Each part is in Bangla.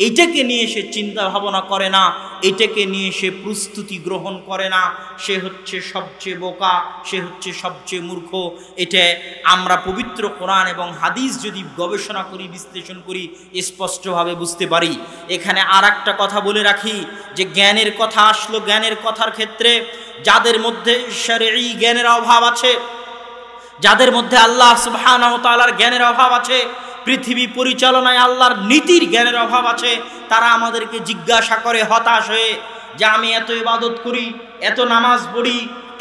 এইটাকে নিয়ে সে চিন্তা ভাবনা করে না, এটাকে নিয়ে সে প্রস্তুতি গ্রহণ করে না, সে হচ্ছে সবচেয়ে বোকা, সে হচ্ছে সবচেয়ে মূর্খ। এটা আমরা পবিত্র কোরআন এবং হাদিস যদি গবেষণা করি, বিশ্লেষণ করি, স্পষ্টভাবে বুঝতে পারি। এখানে আর একটা কথা বলে রাখি, যে জ্ঞানের কথা আসলো, জ্ঞানের কথার ক্ষেত্রে যাদের মধ্যে শরঈ জ্ঞানের অভাব আছে, যাদের মধ্যে আল্লাহ সুবহানাহু ওয়া তাআলার জ্ঞানের অভাব আছে, পৃথিবী পরিচালনায় আল্লাহর নীতির জ্ঞানের অভাব আছে, তারা আমাদেরকে জিজ্ঞাসা করে হতাশ হয়ে যে আমি এত ইবাদত করি, এত নামাজ পড়ি,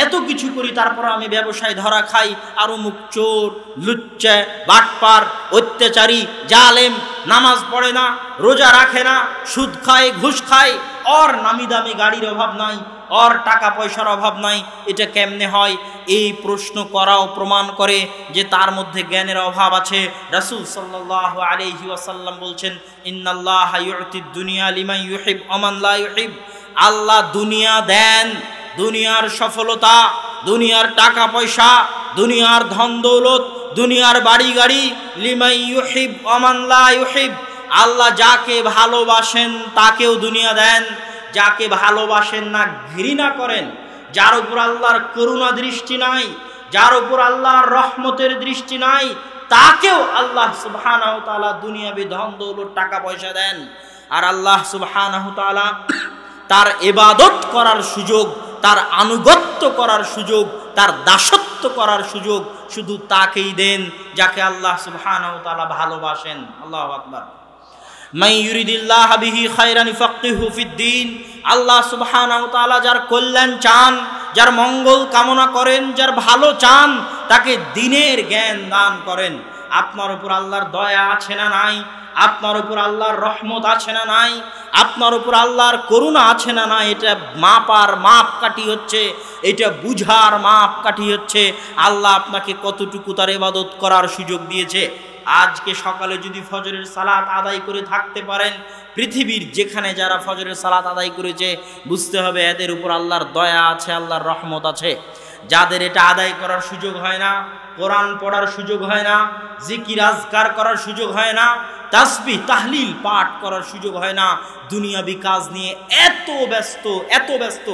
এত কিছু করি, তারপর আমি ব্যবসায় ধরা খাই, আর অমুক চোর, লুচ্চা, বাটপার, অত্যাচারী, জালেম, নামাজ পড়ে না, রোজা রাখে না, সুদ খায়, ঘুষ খায়, ওর নামি দামি গাড়ির অভাব নাই, ওর টাকা পয়সার অভাব নাই, এটা কেমনে হয়? এই প্রশ্ন করাও প্রমাণ করে যে তার মধ্যে জ্ঞানের অভাব আছে। রাসূল সাল্লাল্লাহু আলাইহি ওয়াসাল্লাম বলছেন, ইন্নাল্লাহা ইউতিদ দুনিয়া লিমান ইউহিব ওয়া মান লা ইউহিব। আল্লাহ দুনিয়া দেন, দুনিয়ার সফলতা, দুনিয়ার টাকা পয়সা, দুনিয়ার ধন দৌলত, দুনিয়ার বাড়ি গাড়ি, লিমান ইউহিব ওয়া মান লা ইউহিব। আল্লাহ যাকে ভালোবাসেন তাকেও দুনিয়া দেন, যাকে ভালোবাসেন না, ঘৃণা করেন, যার উপর আল্লাহর করুণা দৃষ্টি নাই, যার উপর আল্লাহর রহমতের দৃষ্টি নাই, তাকেও আল্লাহ সুবহানাহু ওয়া তাআলা দুনিয়াবি ধন দৌলত, টাকা পয়সা দেন। আর আল্লাহ সুবহানাহু ওয়া তাআলা তার ইবাদত করার সুযোগ, তার আনুগত্য করার সুযোগ, তার দাসত্ব করার সুযোগ শুধু তাকেই দেন যাকে আল্লাহ সুবহানাহু ওয়া তাআলা ভালোবাসেন। আল্লাহু আকবার। মান ইউরিদিল্লাহু বিহি খায়রান ইফাক্কিহু ফিদ্দীন। আল্লাহ সুবহানাহু ওয়া তাআলা যার কল্যাণ চান, যার মঙ্গল কামনা করেন, যার ভালো চান, তাকে দ্বীনের জ্ঞান দান করেন। আপনার উপর আল্লাহর দয়া আছে না নাই? আপনার উপর আল্লাহর রহমত আছে না নাই? আপনার উপর আল্লাহর করুণা আছে না নাই? এটা মাপার মাপকাঠি হচ্ছে, এটা বুঝার মাপকাঠি হচ্ছে আল্লাহ আপনাকে কতটুকু তার ইবাদত করার সুযোগ দিয়েছে। আজকে সকালে যদি ফজরের সালাত আদায় করে থাকতে পারেন, পৃথিবীর যেখানে যারা ফজরের সালাত আদায় করেছে, বুঝতে হবে এদের উপর আল্লাহর দয়া আছে, আল্লাহর রহমত আছে। যাদের এটা আদায় করার সুযোগ হয় না, কোরআন পড়ার সুযোগ হয় না, জিকির আজকার করার সুযোগ হয় না, তাসবিহ তাহলিল পাঠ করার সুযোগ হয় না, দুনিয়াবি কাজ নিয়ে এত ব্যস্ত,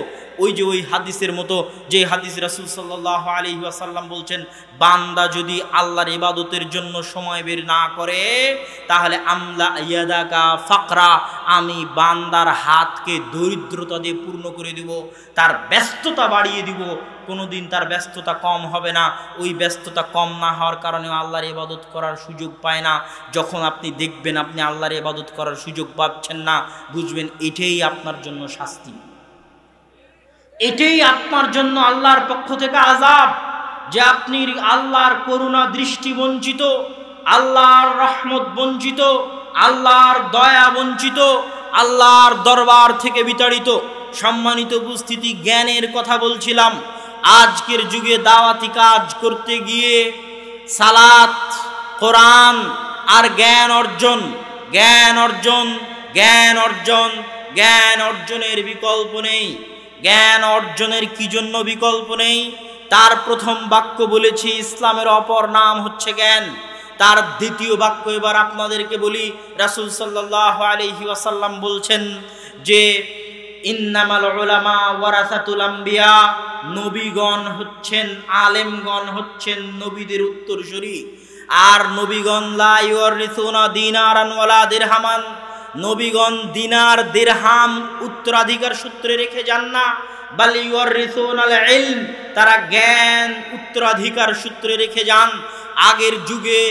ওই যে ওই হাদিসের মতো, যে হাদিস রাসূল সাল্লাল্লাহু আলাইহি ওয়াসাল্লাম বলছেন, বান্দা যদি আল্লাহর ইবাদতের জন্য সময় বের না করে, তাহলে আমলা ইয়াদাকা ফাকরা, আমি বান্দার হাতকে দরিদ্রতা দিয়ে পূর্ণ করে দিব, তার ব্যস্ততা বাড়িয়ে দিব, কোনোদিন তার ব্যস্ততা কম হবে না। ওই ব্যস্ততা কম না হওয়ার কারণে আল্লাহর ইবাদত করার সুযোগ পায় না। যখন আপনি দেখবেন আপনি আল্লাহর ইবাদত করার সুযোগ পাচ্ছেন না, বুঝবেন এটাই আপনার জন্য শাস্তি, এটাই আপনার জন্য আল্লাহর পক্ষ থেকে আযাব, যে আপনি আল্লাহর করুণা দৃষ্টি বঞ্চিত, আল্লাহর রহমত বঞ্চিত, আল্লাহর দয়া বঞ্চিত, আল্লাহর দরবার থেকে বিতাড়িত। সম্মানিত উপস্থিতি, জ্ঞানের কথা বলছিলাম। আজকের যুগে দাওয়াতি কাজ করতে গিয়ে সালাত, কোরআন আর জ্ঞান অর্জনের বিকল্প নেই। জ্ঞান অর্জনের কি জন্য বিকল্প নেই? তার প্রথম বাক্য বলেছি, ইসলামের অপর নাম হচ্ছে জ্ঞান। তার দ্বিতীয় বাক্য এবার আপনাদেরকে বলি। রাসূল সাল্লাল্লাহু আলাইহি ওয়াসাল্লাম বলছেন যে ইন্নামাল উলামা ওয়ারাসাতুল আম্বিয়া, নবীগণ হচ্ছেন, আলেমগণ হচ্ছেন নবীদের উত্তরসূরি। আর নবীগণ লা ইউরিসুনা দিনারান ওয়ালা দিরহামান, নবীগণ দিনার দিরহাম উত্তরাধিকার সূত্রে রেখে যান না, বাল ইউরিসুনাল ইলম, তারা জ্ঞান উত্তরাধিকার সূত্রে রেখে যান। আগের যুগে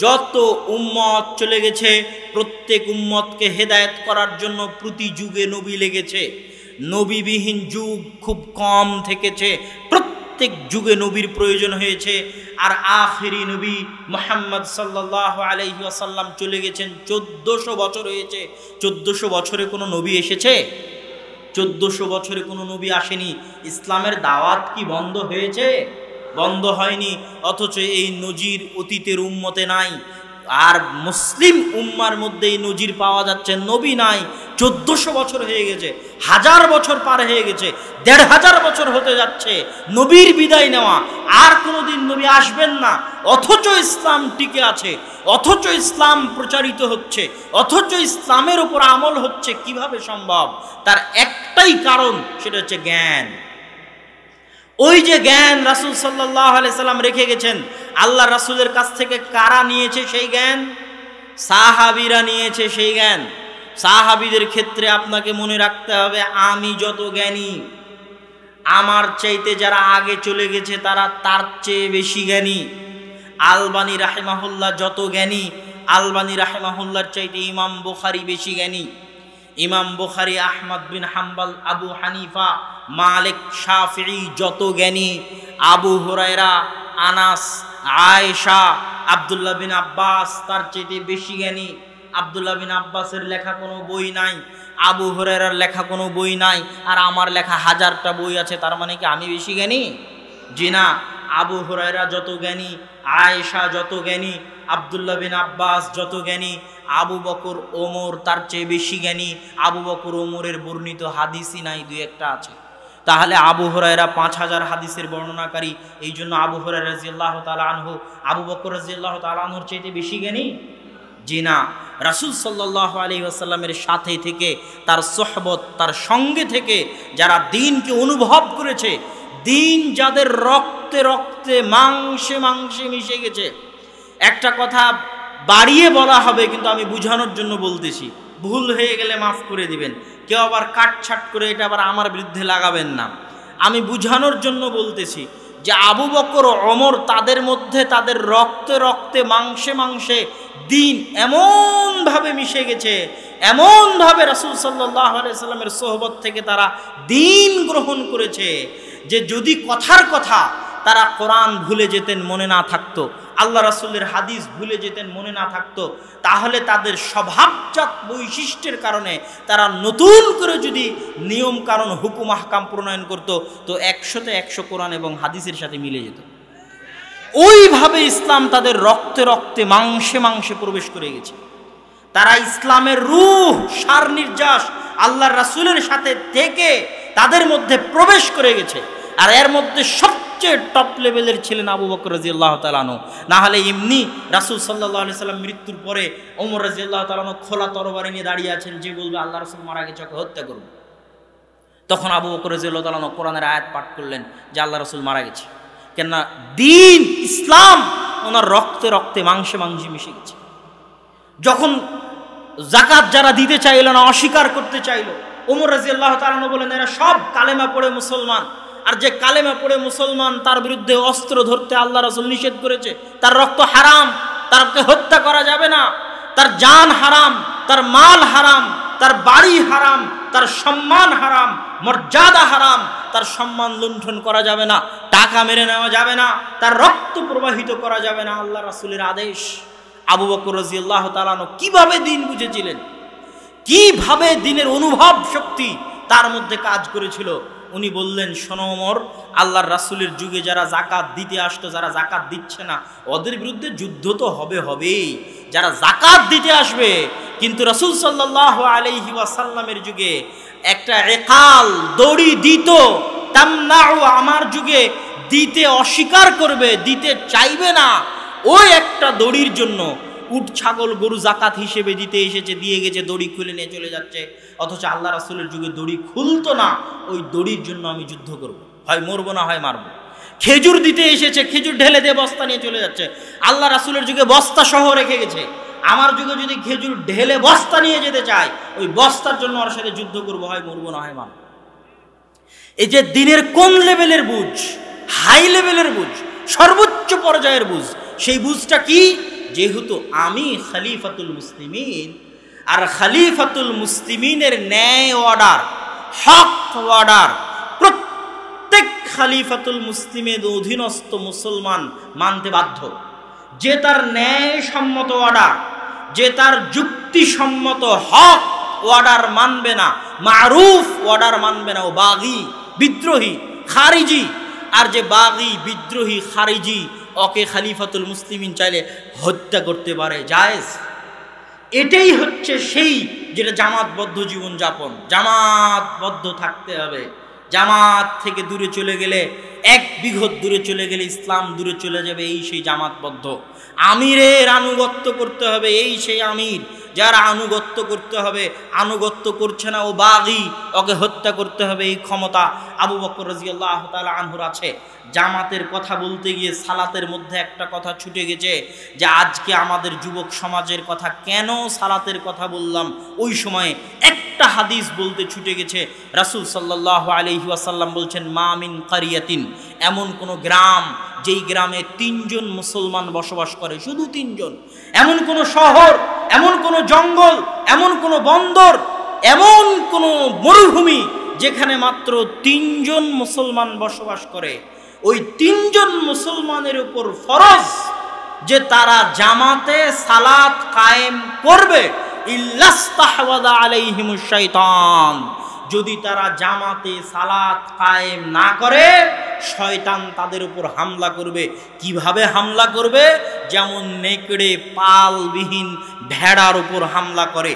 যত উম্মত চলে গেছে, প্রত্যেক উম্মতকে হেদায়েত করার জন্য প্রতি যুগে নবী লেগেছে। নবীবিহীন যুগ খুব কম থেকেছে, প্রত্যেক যুগে নবীর প্রয়োজন হয়েছে। আর আখিরি নবী মুহাম্মদ সাল্লাল্লাহু আলাইহি ওয়াসাল্লাম চলে গেছেন, 1400 বছর হয়েছে। 1400 বছরে কোনো নবী এসেছে? 1400 বছরে কোনো নবী আসেনি। ইসলামের দাওয়াত কি বন্ধ হয়েছে? বন্ধ হয়নি। অথচ এই নজির অতীতের উম্মতে নাই। আর মুসলিম উম্মার মধ্যে এই নজির পাওয়া যাচ্ছে, নবী নাই, 1400 বছর হয়ে গেছে, 1000 বছর পার হয়ে গেছে, 1500 বছর হতে যাচ্ছে নবীর বিদায় নেওয়া, আর কোনোদিন নবী আসবেন না, অথচ ইসলাম টিকে আছে, অথচ ইসলাম প্রচারিত হচ্ছে, অথচ ইসলামের উপর আমল হচ্ছে। কিভাবে সম্ভব? তার একটাই কারণ, সেটা হচ্ছে জ্ঞান। ওই যে জ্ঞান রাসূল সাল্লাল্লাহু আলাইহি সাল্লাম রেখে গেছেন, আল্লাহ রাসূলের কাছ থেকে কারা নিয়েছে সেই জ্ঞান? সাহাবীরা নিয়েছে সেই জ্ঞান। সাহাবীদের ক্ষেত্রে আপনাকে মনে রাখতে হবে, আমি যত জ্ঞানী, আমার চাইতে যারা আগে চলে গেছে তারা তার চেয়ে বেশি জ্ঞানী। আলবানী রাহিমাহুল্লাহ যত জ্ঞানী, আলবানী রাহিমাহুল্লাহর চাইতে ইমাম বুখারী বেশি জ্ঞানী। ইমাম বুখারী, আহমদ বিন হাম্বল, আবু হানিফা, মালিক, শাফিঈ যত জ্ঞানী, আবু হুরায়রা, আনাস, আয়েশা, আব্দুল্লাহ বিন আব্বাস তার চাইতে বেশি জ্ঞানী। আব্দুল্লাহ বিন আব্বাসের লেখা কোনো বই নাই, আবু হুরায়রার লেখা কোনো বই নাই, আর আমার লেখা 1000টা বই আছে, তার মানে কি আমি বেশি জ্ঞানী? জি না। আবু হুরায়রা যত জ্ঞানী, আয়েশা যত জ্ঞানী, আব্দুল্লাহ বিন আব্বাস যত জ্ঞানী, আবু বকর ওমর তার চেয়ে বেশি জ্ঞানী। আবু বকর ওমরের বর্ণিত হাদিসই নাই, 2-1টা আছে। তাহলে আবু হুরায়রা 5000 হাদিসের বর্ণনাকারী, এই জন্য আবু হুরায়রা রাদিয়াল্লাহু তাআলা আনহু আবু বকর রাদিয়াল্লাহু তাআলা আনহুর চাইতে বেশি জ্ঞানী? জি না। রাসূল সাল্লাল্লাহু আলাইহি ওয়াসাল্লামের সাথে থেকে, তার সোহবত, তার সঙ্গে থেকে যারা দ্বীনকে অনুভব করেছে, দ্বীন যাদের রক্তে রক্তে, মাংসে মাংসে মিশে গেছে। একটা কথা বাড়িয়ে বলা হবে, কিন্তু আমি বুঝানোর জন্য বলতেছি, ভুল হয়ে গেলে মাফ করে দিবেন, কেউ আবার কাটছাট করে এটা আবার আমার বিরুদ্ধে লাগাবেন না। আমি বুঝানোর জন্য বলতেছি যে আবু বকর, ওমর, তাদের মধ্যে তাদের রক্তে রক্তে, মাংসে মাংসে দ্বীন এমনভাবে মিশে গেছে, এমনভাবে রাসূল সাল্লাল্লাহু আলাইহি সাল্লামের সোহবত থেকে তারা দ্বীন গ্রহণ করেছে যে যদি কথার কথা তারা কোরআন ভুলে যেতেন, মনে না থাকতো, আল্লাহ রাসূলের হাদিস ভুলে যেতেন, মনে না থাকতো, তাহলে তাদের স্বভাবজাত বৈশিষ্ট্যের কারণে তারা নতুন করে যদি নিয়ম কারণ, হুকুম আহকাম প্রণয়ন করত, তো 100তে 100 কোরআন এবং হাদিসের সাথে মিলে যেত। ওইভাবে ইসলাম তাদের রক্তে রক্তে, মাংসে মাংসে প্রবেশ করে গেছে। তারা ইসলামের রূহ, সার নির্যাস আল্লাহর রাসূলের সাথে থেকে তাদের মধ্যে প্রবেশ করে গেছে। আর এর মধ্যে সবচেয়ে টপ লেভেলের ছিলেন আবু বকর রাদিয়াল্লাহু তাআলা আনহু। না হলে এমনি রাসূল সাল্লাল্লাহু আলাইহি সাল্লাম মৃত্যুর পরে ওমর রাদিয়াল্লাহু তাআলা আনহু খোলা তরবারি নিয়ে দাঁড়িয়ে আছেন, যে বলবে আল্লাহ রাসূল মারা গেছে, ওকে হত্যা করব। তখন আবু বকর রাদিয়াল্লাহু তাআলা আনহু কোরআনের আয়াত পাঠ করলেন যে আল্লাহ রাসূল মারা গেছে। কেননা দ্বীন, ইসলাম ওনার রক্তে রক্তে, মাংসে মাংসে মিশে গেছে। যখন যাকাত যারা দিতে চাইল না, অস্বীকার করতে চাইল, ওমর রাদিয়াল্লাহু তাআলা আনহু বলেন এরা সব কালেমা পড়ে মুসলমান, আর যে কালেমা পড়ে মুসলমান তার বিরুদ্ধে অস্ত্র ধরতে আল্লাহ রাসূল নিষেধ করেছে, তার রক্ত হারাম, তারকে হত্যা করা যাবে না, তার জান হারাম, তার মাল হারাম, তার বাড়ি হারাম, তার সম্মান হারাম, মর্যাদা হারাম, তার সম্মান লুণ্ঠন করা যাবে না, টাকা মেরে নেওয়া যাবে না, তার রক্ত প্রবাহিত করা যাবে না, আল্লাহ রাসূলের আদেশ। আবু বকর রাদিয়াল্লাহু তাআলা আনহু কিভাবে দ্বীন বুঝেছিলেন, কিভাবে দ্বীনের অনুভব শক্তি তার মধ্যে কাজ করেছিল, উনি বললেন, শোনো ওমর, আল্লাহর রাসূলের যুগে যারা যাকাত দিতে আসতো, যারা যাকাত দিচ্ছে না, ওদের বিরুদ্ধে যুদ্ধ তো হবেই। যারা যাকাত দিতে আসবে, কিন্তু রাসূল সাল্লাল্লাহু আলাইহি ওয়াসাল্লামের যুগে একটা একাল দড়ি দিত, তামনাউ, আমার যুগে দিতে অস্বীকার করবে, দিতে চাইবে না, ওই একটা দড়ির জন্য উট, ছাগল, গরু যাকাত হিসেবে দিতে এসেছে, দিয়ে গেছে, দড়ি খুলে নিয়ে চলে যাচ্ছে। অথচ আল্লাহ রাসূলের যুগে দড়ি খুলতো না, ওই দড়ির জন্য আমি যুদ্ধ করব, হয় মরবো না হয় মারবো। খেজুর দিতে এসেছে, খেজুর ঢেলে দিয়ে বস্তা নিয়ে চলে যাচ্ছে, আল্লাহ রাসূলের যুগে বস্তা সহ রেখে গেছে। আমার যুগে যদি খেজুর ঢেলে বস্তা নিয়ে যেতে চায়, ওই বস্তার জন্য ওর সাথে যুদ্ধ করবো, হয় মরবো না হয় মারবো। এই যে দ্বীনের কোন লেভেলের বুঝ, হাই লেভেলের বুঝ, সর্বোচ্চ পর্যায়ের বুঝ, সেই বুঝটা কি? যেহেতু আমি খলিফাতুল মুসলিমিন, আর খলিফাতুল মুসলিমিনের ন্যায় অর্ডার, হক অর্ডার প্রত্যেক খলিফাতুল মুসলিমের অধীনস্থ মুসলমান মানতে বাধ্য। যে তার ন্যায়সম্মত অর্ডার, যে তার যুক্তিসম্মত হক অর্ডার মানবে না, মারুফ অর্ডার মানবে না, ও বাগী, বিদ্রোহী, খারিজি, আর যে বাগী বিদ্রোহী খারিজি ওকে খলিফাতুল মুসলিমিন চাইলে হত্যা করতে পারে, জায়েজ। এটাই হচ্ছে সেই যেটা জামাতবদ্ধ জীবনযাপন। জামাতবদ্ধ থাকতে হবে। জামাত থেকে দূরে চলে গেলে, এক বিঘত দূরে চলে গেলে ইসলাম দূরে চলে যাবে, এই সেই জামাতবদ্ধ। আমিরের আনুগত্য করতে হবে, এই সেই আমির যারা আনুগত্য করতে হবে। আনুগত্য করছে না, ও বাগী, ওকে হত্যা করতে হবে, এই ক্ষমতা আবু বকর রাদিয়াল্লাহু তাআলা আনহুর আছে। জামাতের কথা বলতে গিয়ে সালাতের মধ্যে একটা কথা ছুটে গেছে, যে আজকে আমাদের যুবক সমাজের কথা কেন সালাতের কথা বললাম, ওই সময়ে একটা হাদিস বলতে ছুটে গেছে। রাসূল সাল্লাল্লাহু আলাইহি ওয়াসাল্লাম বলছেন, মা মিন কারিয়াতিন, এমন কোনো গ্রাম যেই গ্রামে 3 জন মুসলমান বসবাস করে, শুধু 3 জন, এমন কোনো শহর, এমন কোনো জঙ্গল, এমন কোনো বন্দর, এমন কোনো মরুভূমি যেখানে মাত্র 3 জন মুসলমান বসবাস করে, ওই 3 জন মুসলমানের উপর ফরজ যে তারা জামাতে সালাত কায়েম করবে। ইল্লাস্তাহওয়াযা আলাইহিমুশ শাইতান, যদি তারা জামাতে সালাত কায়েম না করে শয়তান তাদের উপর হামলা করবে। কিভাবে হামলা করবে? যেমন নেকড়ে পালবিহীন ভেড়ার উপর হামলা করে,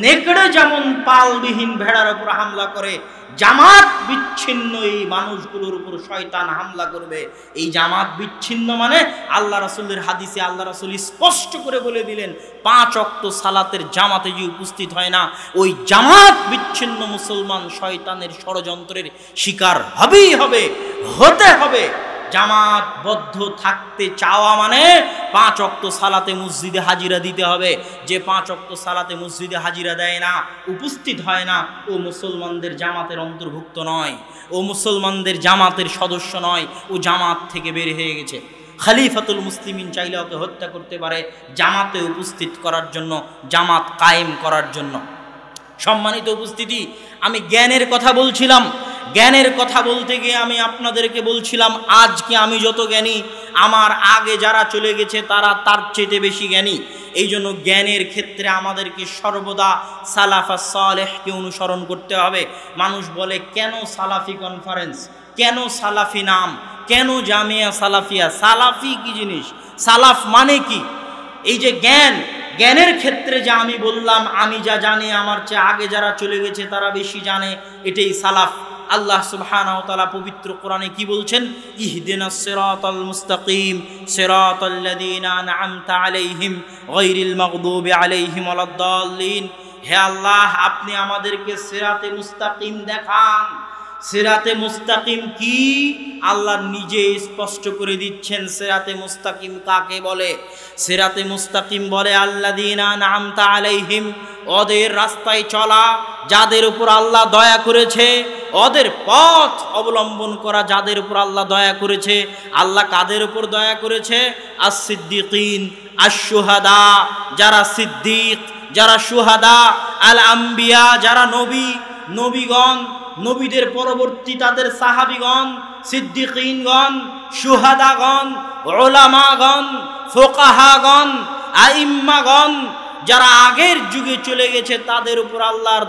নেকড়ে যেমন পালবিহীন ভেড়ার উপর হামলা করে, জামাত বিচ্ছিন্ন এই মানুষগুলোর উপর শয়তান হামলা করবে। এই জামাত বিচ্ছিন্ন মানে আল্লাহ রাসূলের হাদিসে আল্লাহ রাসূল স্পষ্ট করে বলে দিলেন, 5 ওয়াক্ত সালাতের জামাতে যে উপস্থিত হয় না, ওই জামাত বিচ্ছিন্ন মুসলমান শয়তানের ষড়যন্ত্রের শিকার হবেই হবে, হতে হবে। জামাতবদ্ধ থাকতে চাওয়া মানে 5 ওয়াক্ত সালাতে মসজিদে হাজিরা দিতে হবে। যে 5 ওয়াক্ত সালাতে মসজিদে হাজিরা দেয় না, উপস্থিত হয় না, ও মুসলমানদের জামাতের অন্তর্ভুক্ত নয়, ও মুসলমানদের জামাতের সদস্য নয়, ও জামাত থেকে বের হয়ে গেছে। খলিফাতুল মুসলিমিন চাইলে ওকে হত্যা করতে পারে জামাতে উপস্থিত করার জন্য, জামাত কায়েম করার জন্য। সম্মানিত উপস্থিতি, আমি জ্ঞানের কথা বলছিলাম। জ্ঞানের কথা বলতে গিয়ে আমি আপনাদেরকে বলছিলাম, আজকে আমি যত জ্ঞানী, আমার আগে যারা চলে গেছে তারা তার চেয়ে বেশি জ্ঞানী। এই জন্য জ্ঞানের ক্ষেত্রে আমাদেরকে সর্বদা সালাফাস সালেহকে অনুসরণ করতে হবে। মানুষ বলে, কেন সালাফি কনফারেন্স, কেন সালাফি নাম, কেন জামিয়া সালাফিয়া? সালাফি কি জিনিস? সালাফ মানে কি? এই যে জ্ঞান, জ্ঞানের ক্ষেত্রে যা আমি বললাম, আমি যা জানি আমার চেয়ে আগে যারা চলে গেছে তারা বেশি জানে, এটাই সালাফ। আল্লাহ সুবহানাহু ওয়া তাআলা পবিত্র কোরআনে কি বলছেন? ইহদিনাস সিরাতাল মুস্তাকিম সিরাতাল্লাযীনা আন'আমতা আলাইহিম গায়রিল মাগদুবি আলাইহিম ওয়ালাদ-দাল্লিন। হে আল্লাহ, আপনি আমাদেরকে সিরাতে মুস্তাকিম দেখান। সিরাতে মুস্তাকিম কি? আল্লাহ নিজে স্পষ্ট করে দিচ্ছেন সিরাতে মুস্তাকিম কাকে বলে। সিরাতে মুস্তাকিম বলে আল্লাযীনা আন'আমতা আলাইহিম, ওদের রাস্তায় চলা, যাদের উপর আল্লাহ দয়া করেছে, ওদের পথ অবলম্বন করা, যাদের উপর আল্লাহ দয়া করেছে। আল্লাহ কাদের উপর দয়া করেছে? আস-সিদ্দিকিন, আশ-শুহাদা, যারা সিদ্দিক, যারা শুহাদা, আল আম্বিয়া, যারা নবী, নবীগণ, নবীদের পরবর্তী তাদের সাহাবীগণ, সিদ্দিকিনগণ, শুহাদাগণ, উলামাগণ, ফুকাহাগণ, আইম্মাগণ, যারা আগের যুগে চলে গেছে তাদের উপর আল্লাহর